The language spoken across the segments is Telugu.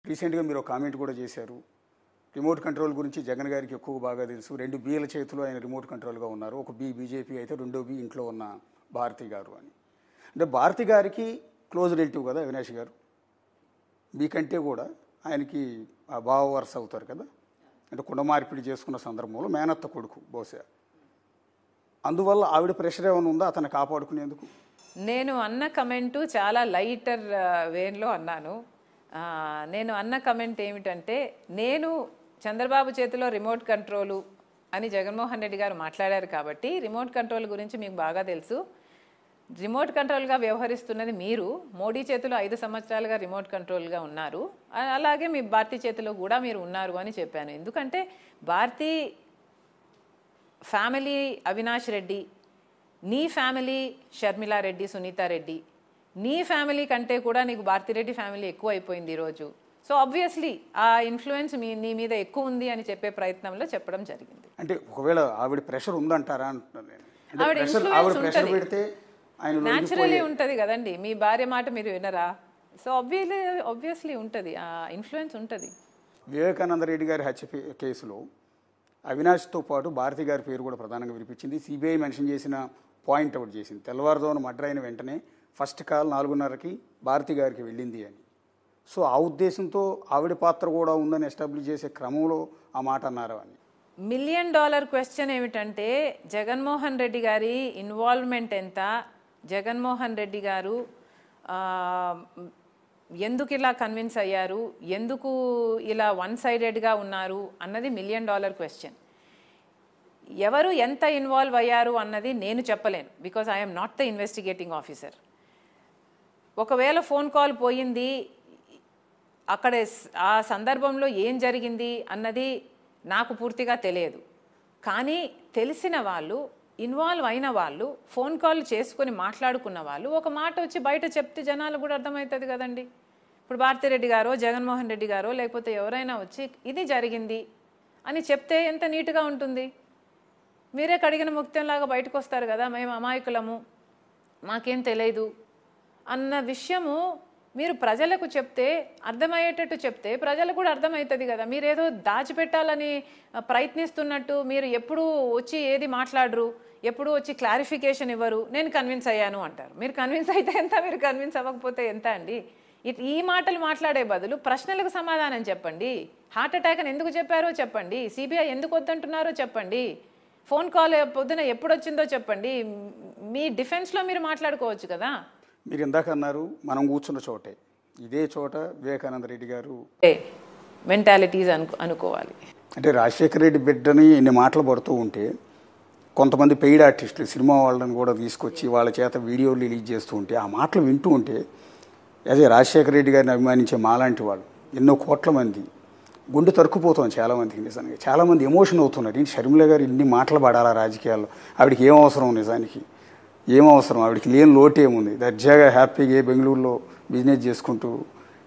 రీసెంట్గా మీరు ఒక కామెంట్ కూడా చేశారు. రిమోట్ కంట్రోల్ గురించి జగన్ గారికి ఎక్కువ బాగా తెలుసు. 2 బీల చేతిలో ఆయన రిమోట్ కంట్రోల్గా ఉన్నారు. ఒక బీ బీజేపీ అయితే రెండో బీ ఇంట్లో ఉన్న భారతి గారు అని. అంటే భారతి గారికి క్లోజ్ రిలేటివ్ కదా అవినాష్ గారు. మీకంటే కూడా ఆయనకి ఆ బావ వరుస అవుతారు కదా. అంటే కుండ మార్పిడి చేసుకున్న సందర్భంలో మేనత్త కొడుకు బహుశా. అందువల్ల ఆవిడ ప్రెషర్ ఏమైనా ఉందా అతను కాపాడుకునేందుకు? నేను అన్న కమెంటు చాలా లైటర్ వేలో అన్నాను. నేను అన్న కమెంట్ ఏమిటంటే, నేను చంద్రబాబు చేతిలో రిమోట్ కంట్రోలు అని జగన్మోహన్ రెడ్డి గారు మాట్లాడారు కాబట్టి రిమోట్ కంట్రోల్ గురించి మీకు బాగా తెలుసు. రిమోట్ కంట్రోల్గా వ్యవహరిస్తున్నది మీరు. మోడీ చేతిలో 5 సంవత్సరాలుగా రిమోట్ కంట్రోల్గా ఉన్నారు. అలాగే మీ భారతీ చేతిలో కూడా మీరు ఉన్నారు అని చెప్పాను. ఎందుకంటే భారతీ ఫ్యామిలీ అవినాష్ రెడ్డి, నీ ఫ్యామిలీ షర్మిలారెడ్డి, సునీతారెడ్డి, నీ ఫ్యామిలీ కంటే కూడా నీకు భారతిరెడ్డి ఫ్యామిలీ ఎక్కువ అయిపోయింది ఈరోజు. సో ఆబ్వియస్లీ ఆ ఇన్ఫ్లుయెన్స్ నీ మీద ఎక్కువ ఉంది అని చెప్పే ప్రయత్నంలో చెప్పడం జరిగింది. అంటే ఒకవేళ ఆవిడ ప్రెషర్ ఉందంటారా అంటున్నాను నేను. ఆవిడ న్యాచురలీ ఉంటుంది కదండి. మీ భార్య మాట మీరు వినరా? సో ఆబ్వియస్లీ ఉంటుంది, ఆ ఇన్ఫ్లుయెన్స్ ఉంటుంది. వివేకానంద రెడ్డి గారి హత్య కేసులో అవినాష్తో పాటు భారతి గారి పేరు కూడా ప్రధానంగా వినిపించింది. సిబిఐ మెన్షన్ చేసిన పాయింట్ అవుట్ చేసింది. తెల్లవారుజామున మర్డర్ అయిన వెంటనే ఫస్ట్ కాల్ 4:30కి భారతి గారికి వెళ్ళింది అని. సో ఆ ఉద్దేశంతో ఆవిడ పాత్ర కూడా ఉందని ఎస్టాబ్లిష్ చేసే క్రమంలో ఆ మాట అన్నారు అని. $1 మిలియన్ క్వశ్చన్ ఏమిటంటే, జగన్మోహన్ రెడ్డి గారి ఇన్వాల్వ్మెంట్ ఎంత, జగన్మోహన్ రెడ్డి గారు ఎందుకు ఇలా కన్విన్స్ అయ్యారు, ఎందుకు ఇలా వన్ సైడెడ్గా ఉన్నారు అన్నది $1 మిలియన్ క్వశ్చన్. ఎవరు ఎంత ఇన్వాల్వ్ అయ్యారు అన్నది నేను చెప్పలేను, because I'm not the investigating officer. ఒకవేళ ఫోన్ కాల్ పోయింది, అక్కడ ఆ సందర్భంలో ఏం జరిగింది అన్నది నాకు పూర్తిగా తెలియదు. కానీ తెలిసిన వాళ్ళు, ఇన్వాల్వ్ అయిన వాళ్ళు, ఫోన్ కాల్ చేసుకొని మాట్లాడుకున్న వాళ్ళు ఒక మాట వచ్చి బయట చెప్తే జనాలు కూడా అర్థమవుతుంది కదండి. ఇప్పుడు భారతిరెడ్డి గారో, జగన్మోహన్ రెడ్డి గారో, లేకపోతే ఎవరైనా వచ్చి ఇది జరిగింది అని చెప్తే ఎంత నీట్గా ఉంటుంది. మీరే కడిగిన ముక్తంలాగా బయటకు వస్తారు కదా, మేము అమాయకులము, మాకేం తెలియదు అన్న విషయము మీరు ప్రజలకు చెప్తే, అర్థమయ్యేటట్టు చెప్తే ప్రజలకు కూడా అర్థమవుతుంది కదా. మీరేదో దాచిపెట్టాలని ప్రయత్నిస్తున్నట్టు మీరు ఎప్పుడు వచ్చి ఏది మాట్లాడరు, ఎప్పుడు వచ్చి క్లారిఫికేషన్ ఇవ్వరు. నేను కన్విన్స్ అయ్యాను అంటారు. మీరు కన్విన్స్ అయితే ఎంత, మీరు కన్విన్స్ అవ్వకపోతే ఎంత అండి? ఈ మాటలు మాట్లాడే బదులు ప్రశ్నలకు సమాధానం చెప్పండి. హార్ట్ అటాక్ అని ఎందుకు చెప్పారో చెప్పండి, సిబిఐ ఎందుకు వద్దంటున్నారో చెప్పండి, ఫోన్ కాల్ పొద్దున ఎప్పుడు వచ్చిందో చెప్పండి. మీ డిఫెన్స్లో మీరు మాట్లాడుకోవచ్చు కదా. మీరు ఇందాక అన్నారు మనం కూర్చున్న చోటే, ఇదే చోట వివేకానంద రెడ్డి గారు మెంటాలిటీస్ అనుకోవాలి. అంటే రాజశేఖర రెడ్డి బిడ్డని ఇన్ని మాటలు పడుతూ ఉంటే కొంతమంది పెయిడ్ ఆర్టిస్టులు, సినిమా వాళ్ళని కూడా తీసుకొచ్చి వాళ్ళ చేత వీడియోలు రిలీజ్ చేస్తూ ఉంటే ఆ మాటలు వింటూ ఉంటే, అదే రాజశేఖర రెడ్డి గారిని అభిమానించే మాలాంటి వాళ్ళు ఎన్నో కోట్ల మంది గుండె తరుక్కుపోతాం. చాలామందికి నిజానికి చాలామంది ఎమోషన్ అవుతున్నారు. ఏంటి షర్మిల గారు ఇన్ని మాటలు పడాలా రాజకీయాల్లో? ఆవిడకి ఏం అవసరం, నిజానికి ఏం అవసరం? ఆవిడకి లేని లోటు ఏముంది? దర్జాగా హ్యాపీగా బెంగళూరులో బిజినెస్ చేసుకుంటూ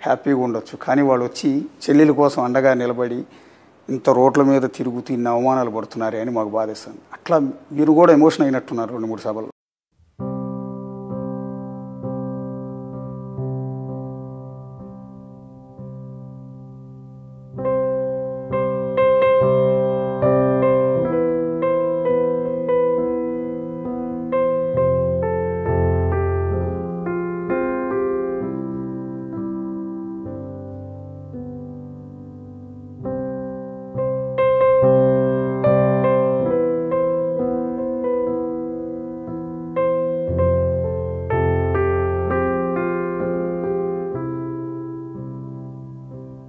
హ్యాపీగా ఉండొచ్చు. కానీ వాళ్ళు వచ్చి చెల్లెల కోసం అండగా నిలబడి ఇంత రోడ్ల మీద తిరుగుతూ ఇన్ని అవమానాలు పడుతున్నారే అని మాకు బాధేస్తుంది. అట్లా మీరు కూడా ఎమోషన్ అయినట్టున్నారు 2-3 సభలు.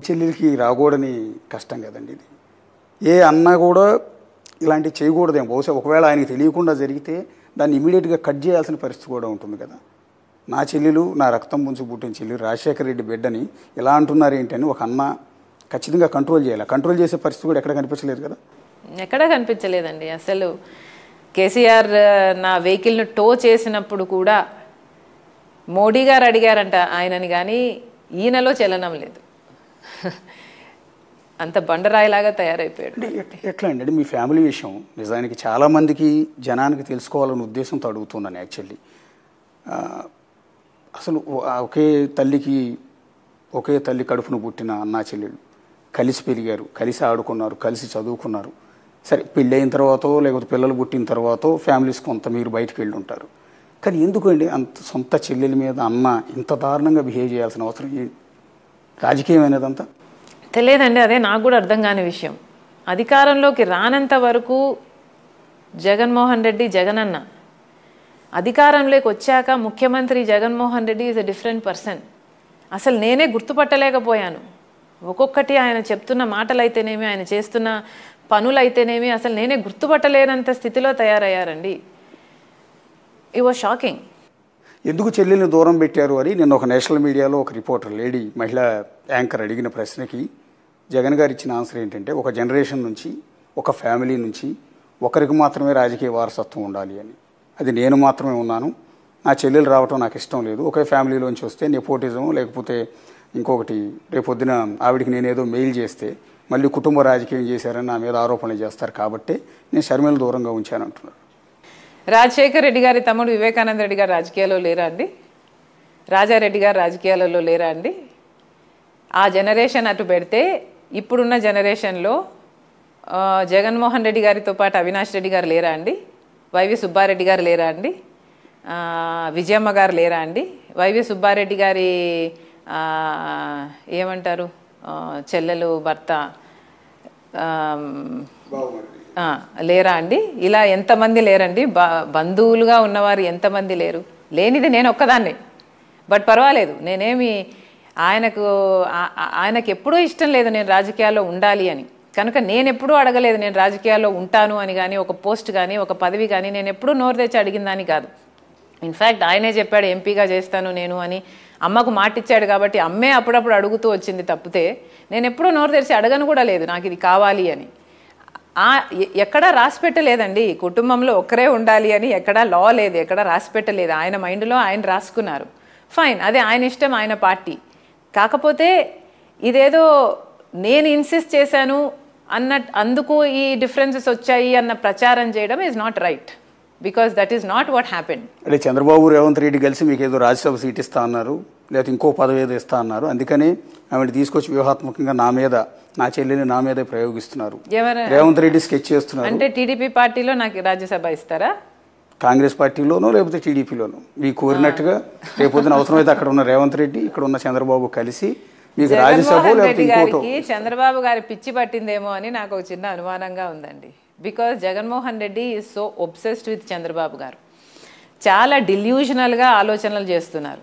చెల్లెలకి రాకూడని కష్టం కదండి ఇది. ఏ అన్నా కూడా ఇలాంటివి చేయకూడదేమో. బహుశా ఒకవేళ ఆయనకి తెలియకుండా జరిగితే దాన్ని ఇమీడియట్గా కట్ చేయాల్సిన పరిస్థితి కూడా ఉంటుంది కదా. నా చెల్లెలు, నా రక్తం ముంచి పుట్టిన చెల్లెలు, రాజశేఖర రెడ్డి బిడ్డని ఇలా అంటున్నారు ఏంటని ఒక అన్న ఖచ్చితంగా కంట్రోల్ చేయాలి. కంట్రోల్ చేసే పరిస్థితి కూడా ఎక్కడ కనిపించలేదు కదా. ఎక్కడ కనిపించలేదండి అసలు. కేసీఆర్ నా వెహికల్ను టో చేసినప్పుడు కూడా మోడీ గారు అడిగారంట ఆయనని, కానీ ఈయనలో చలనం లేదు. అంత బండరాయిలాగా తయారైపోయాడు. ఎట్లా అండి మీ ఫ్యామిలీ విషయం? నిజానికి చాలామందికి జనానికి తెలుసుకోవాలనే ఉద్దేశంతో అడుగుతున్నాను యాక్చువల్లీ. అసలు ఒకే తల్లికి ఒకే తల్లి కడుపును పుట్టిన అన్నా చెల్లెళ్ళు కలిసి పెరిగారు, కలిసి ఆడుకున్నారు, కలిసి చదువుకున్నారు. సరే పెళ్ళైన తర్వాతో లేకపోతే పిల్లలు పుట్టిన తర్వాతో ఫ్యామిలీస్ కొంత మీరు బయటకు వెళ్ళి ఉంటారు. కానీ ఎందుకండి అంత సొంత చెల్లెల మీద అన్న ఇంత దారుణంగా బిహేవ్ చేయాల్సిన అవసరం ఏంటి? రాజకీయం అనేదంతా తెలియదండి. అదే నాకు కూడా అర్థం కాని విషయం. అధికారంలోకి రానంత వరకు జగన్మోహన్ రెడ్డి జగనన్న, అధికారంలోకి వచ్చాక ముఖ్యమంత్రి Jaganmohan Reddy is a different person. అసలు నేనే గుర్తుపట్టలేకపోయాను. ఒక్కొక్కటి ఆయన చెప్తున్న మాటలైతేనేమి, ఆయన చేస్తున్న పనులైతేనేమి అసలు నేనే గుర్తుపట్టలేనంత స్థితిలో తయారయ్యారండి. It was shocking. ఎందుకు చెల్లెల్ని దూరం పెట్టారు అని నిన్న ఒక నేషనల్ మీడియాలో ఒక రిపోర్టర్ లేడీ మహిళా యాంకర్ అడిగిన ప్రశ్నకి జగన్ గారు ఇచ్చిన ఆన్సర్ ఏంటంటే, ఒక జనరేషన్ నుంచి ఒక ఫ్యామిలీ నుంచి ఒకరికి మాత్రమే రాజకీయ వారసత్వం ఉండాలి అని. అది నేను మాత్రమే ఉన్నాను, నా చెల్లెలు రావటం నాకు ఇష్టం లేదు. ఒకే ఫ్యామిలీలోంచి వస్తే నెపోటిజం లేకపోతే ఇంకొకటి రేపొద్దున ఆవిడికి నేనేదో మెయిల్ చేస్తే మళ్ళీ కుటుంబ రాజకీయం చేశారని నా మీద ఆరోపణలు చేస్తారు, కాబట్టి నేను షర్మిల దూరంగా ఉంచాను అంటున్నారు. రాజశేఖర్ రెడ్డి గారి తమ్ముడు వివేకానంద రెడ్డి గారు రాజకీయాల్లో లేరా అండి? రాజారెడ్డి గారు రాజకీయాలలో లేరా అండి? ఆ జనరేషన్ అటు పెడితే ఇప్పుడున్న జనరేషన్లో జగన్మోహన్ రెడ్డి గారితో పాటు అవినాష్ రెడ్డి గారు లేరా అండి? వైవి సుబ్బారెడ్డి గారు లేరా అండి? విజయమ్మ గారు లేరా అండి? వైవి సుబ్బారెడ్డి గారి ఏమంటారు చెల్లెలు భర్త లేరా అండి? ఇలా ఎంతమంది లేరండి? బంధువులుగా ఉన్నవారు ఎంతమంది లేరు? లేనిది నేను ఒక్కదాన్ని. బట్ పర్వాలేదు, నేనేమి ఆయనకు ఎప్పుడూ ఇష్టం లేదు నేను రాజకీయాల్లో ఉండాలి అని. కనుక నేను ఎప్పుడూ అడగలేదు నేను రాజకీయాల్లో ఉంటాను అని కానీ, ఒక పోస్ట్ కానీ, ఒక పదవి కానీ నేను ఎప్పుడూ నోరు తెచ్చి అడిగిందని కాదు. ఇన్ఫ్యాక్ట్ ఆయనే చెప్పాడు ఎంపీగా చేస్తాను నేను అని. అమ్మకు మాటిచ్చాడు కాబట్టి అమ్మే అప్పుడప్పుడు అడుగుతూ వచ్చింది తప్పితే నేను ఎప్పుడూ నోరు తెరిచి అడగను కూడా లేదు నాకు ఇది కావాలి అని. ఎక్కడా రాసి పెట్టలేదండి కుటుంబంలో ఒక్కరే ఉండాలి అని, ఎక్కడా లా లేదు, ఎక్కడా రాసి పెట్టలేదు. ఆయన మైండ్లో ఆయన రాసుకున్నారు, ఫైన్, అదే ఆయన ఇష్టం, ఆయన పార్టీ. కాకపోతే ఇదేదో నేను ఇన్సిస్ట్ చేశాను అందుకు ఈ డిఫరెన్సెస్ వచ్చాయి అన్న ప్రచారం చేయడం is not right, because that is not what happened. అంటే చంద్రబాబు రేవంత్ రెడ్డి కలిసి మీకు ఏదో రాజ్యసభ సీట్ ఇస్తా అన్నారు, లేకపోతే ఇంకో పదవి ఏదో ఇస్తా అన్నారు, అందుకని ఆమెను తీసుకొచ్చి వ్యూహాత్మకంగా నా మీద, నా చెల్లెని నా మీదే ప్రయోగిస్తున్నారు. రేవంత్ రెడ్డి స్కెచ్ చేస్తున్నారు. అంటే టీడీపీ పార్టీలో నాకు రాజ్యసభ ఇస్తారా? కాంగ్రెస్ పార్టీలోనో లేకపోతే టీడీపీలోనో మీకు కోరినట్టుగా రేపొద్దున అవసరమైతే అక్కడ ఉన్న రేవంత్ రెడ్డి, ఇక్కడ ఉన్న చంద్రబాబు కలిసి మీకు రాజ్యసభ లేకపోతే ఇంకోటో. చంద్రబాబు గారి పిచ్చి పట్టిందేమో అని నాకు ఒక చిన్న అనుమానంగా ఉందండి. Because Jaganmohan Reddy is so obsessed with Chandrababu గారు. చాలా డిల్యూషనల్గా ఆలోచనలు చేస్తున్నారు.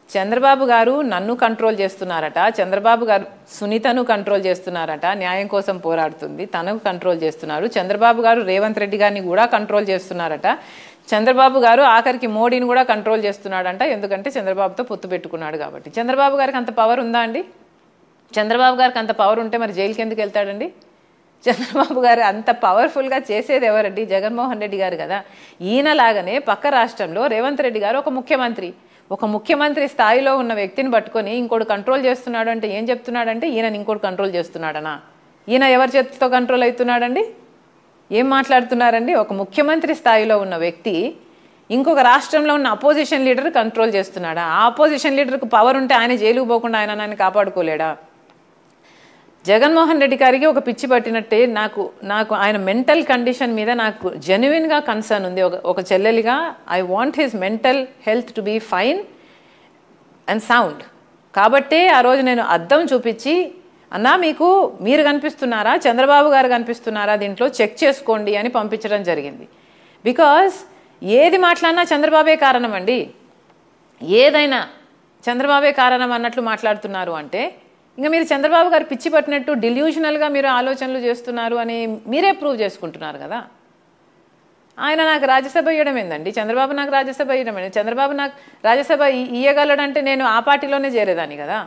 చంద్రబాబు గారు నన్ను కంట్రోల్ చేస్తున్నారట, చంద్రబాబు గారు సునీతను కంట్రోల్ చేస్తున్నారట, న్యాయం కోసం పోరాడుతుంది తనకు కంట్రోల్ చేస్తున్నారు. చంద్రబాబు గారు రేవంత్ రెడ్డి గారిని కూడా కంట్రోల్ చేస్తున్నారట. చంద్రబాబు గారు ఆఖరికి మోడీని కూడా కంట్రోల్ చేస్తున్నాడంట, ఎందుకంటే చంద్రబాబుతో పొత్తు పెట్టుకున్నాడు కాబట్టి. చంద్రబాబు గారికి అంత పవర్ ఉందా అండి? చంద్రబాబు గారికి అంత పవర్ ఉంటే మరి జైలుకి ఎందుకు వెళ్తాడండి? చంద్రబాబు గారు అంత పవర్ఫుల్గా చేసేది ఎవరండి? జగన్మోహన్ రెడ్డి గారు కదా. ఈయనలాగానే పక్క రాష్ట్రంలో రేవంత్ రెడ్డి గారు ఒక ముఖ్యమంత్రి స్థాయిలో ఉన్న వ్యక్తిని పట్టుకొని ఇంకోటి కంట్రోల్ చేస్తున్నాడు అంటే ఏం చెప్తున్నాడంటే ఈయన ఇంకోటి కంట్రోల్ చేస్తున్నాడనా? ఈయన ఎవరి చేతితో కంట్రోల్ అవుతున్నాడండి? ఏం మాట్లాడుతున్నారండి? ఒక ముఖ్యమంత్రి స్థాయిలో ఉన్న వ్యక్తి ఇంకొక రాష్ట్రంలో ఉన్న అపోజిషన్ లీడర్ కంట్రోల్ చేస్తున్నాడా? ఆ అపోజిషన్ లీడర్కు పవర్ ఉంటే ఆయన జైలుకు పోకుండా ఆయన కాపాడుకోలేడా? జగన్మోహన్ రెడ్డి గారికి ఒక పిచ్చి పట్టినట్టే నాకు ఆయన మెంటల్ కండిషన్ మీద నాకు జెన్యున్గా కన్సర్న్ ఉంది. ఒక చెల్లెలిగా I want his mental health to be fine and sound. కాబట్టే ఆ రోజు నేను అద్దం చూపించి, అన్నా మీరు కనిపిస్తున్నారా, చంద్రబాబు గారు కనిపిస్తున్నారా, దీంట్లో చెక్ చేసుకోండి అని పంపించడం జరిగింది. బికాజ్ ఏది మాట్లాడినా చంద్రబాబే కారణం అండి. ఏదైనా చంద్రబాబే కారణం అన్నట్లు మాట్లాడుతున్నారు అంటే ఇంకా మీరు చంద్రబాబు గారు పిచ్చి పట్టినట్టు డిల్యూషనల్గా మీరు ఆలోచనలు చేస్తున్నారు అని మీరే ప్రూవ్ చేసుకుంటున్నారు కదా. ఆయన నాకు రాజ్యసభ ఇవ్వడం ఏందండి? చంద్రబాబు నాకు రాజ్యసభ ఇవ్వడం ఏంటి? చంద్రబాబు నాకు రాజ్యసభ ఇవ్వగలడంటే నేను ఆ పార్టీలోనే చేరేదాన్ని కదా.